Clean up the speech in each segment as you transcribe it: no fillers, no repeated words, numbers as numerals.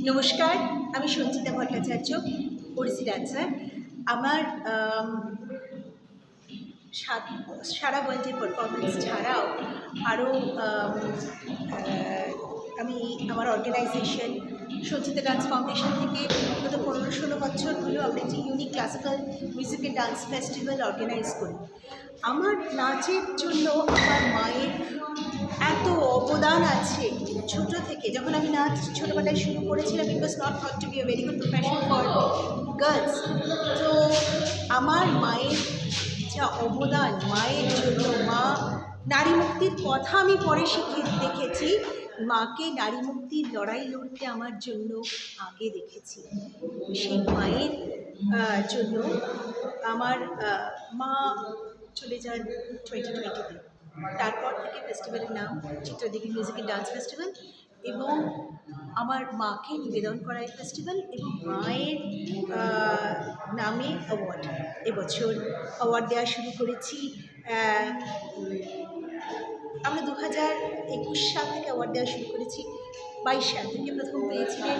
নমস্কার, আমি সঞ্চিতা ভট্টাচার্য, ওড়িশি ডান্সার। আমার সারা ওয়ার্ল্ডে পারফরমেন্স ছাড়াও আরও আমি আমার অর্গানাইজেশন সঞ্চিতা ডান্স ফাউন্ডেশন থেকে গত 15-16 বছর হলো আমরা একটি unique classical music and dance festival organize করি। আমার নাচের জন্য আমার মায়ের এত অবদান আছে। ছোট থেকে যখন আমি নাচ ছোটোবেলায় শুরু করেছিলাম, it was not thought to be a very good profession for girls. তো আমার মায়ের যা অবদান, মায়ের জন্য মা নারী মুক্তির কথা আমি পরে দেখেছি, মাকে নারী মুক্তির লড়াই লড়তে আমার জন্য আগে দেখেছি। সেই মায়ের জন্য আমার মা চলে যান 2020-তে। তারপর থেকে ফেস্টিভ্যালের নাম চিত্রাদিঘি মিউজিক অ্যান্ড ডান্স ফেস্টিভ্যাল, এবং আমার মাকে নিবেদন করা এই ফেস্টিভ্যাল এবং মায়ের নামে অ্যাওয়ার্ড। এবছর অ্যাওয়ার্ড দেওয়া শুরু করেছি। আমরা 2021 সাল থেকে অ্যাওয়ার্ড দেওয়া শুরু করেছি। 22 সাল থেকে প্রথম পেয়েছিলেন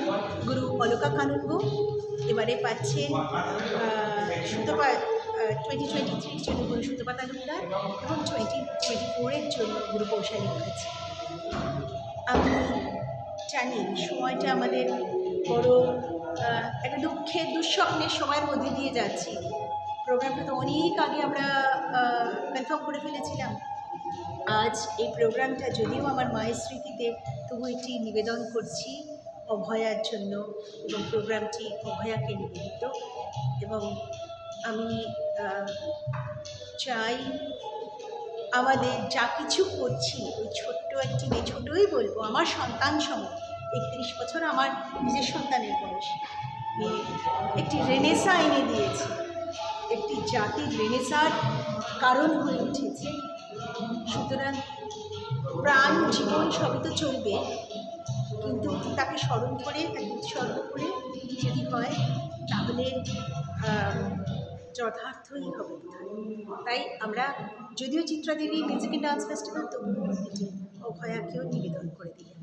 গুরু অলকা কানুনগো, এবারে পাচ্ছেন সুতপা 2023 জন্য গুরু সুতপা তালুকদার এবং 2024 জন্য গুরু কৌশালী মুখার্জি। আমি জানি সময়টা আমাদের বড় একটা দুঃস্বপ্নের সময়ের মধ্যে দিয়ে যাচ্ছি। প্রোগ্রামটা তো অনেক আগে আমরা কনফার্ম করে ফেলেছিলাম। আজ এই প্রোগ্রামটা যদিও আমার মায়ের স্মৃতিতে, তবু এটি নিবেদন করছি অভয়ার জন্য, এবং প্রোগ্রামটি অভয়াকে নিবেদিত। এবং আমি চাই আমাদের যা কিছু করছি ওই ছোট্ট একটি মেয়ে, ছোটোই বলবো, আমার সন্তান সম, 31 বছর আমার নিজের সন্তানের বয়স, মেয়ে একটি রেনেসা এনে দিয়েছে, একটি জাতির রেনেসার কারণ হয়ে উঠেছে। সুতরাং প্রাণ জীবন সবই তো চলবে, কিন্তু তাকে স্মরণ করে, তাকে উৎসর্গ করে যদি হয়, তাহলে যথার্থই হবে। তাই আমরা যদিও চিত্রাদেবী মিউজিক অ্যান্ড ডান্স ফেস্টিভ্যাল, তবুও অভয়াকেও নিবেদন করে দিলাম।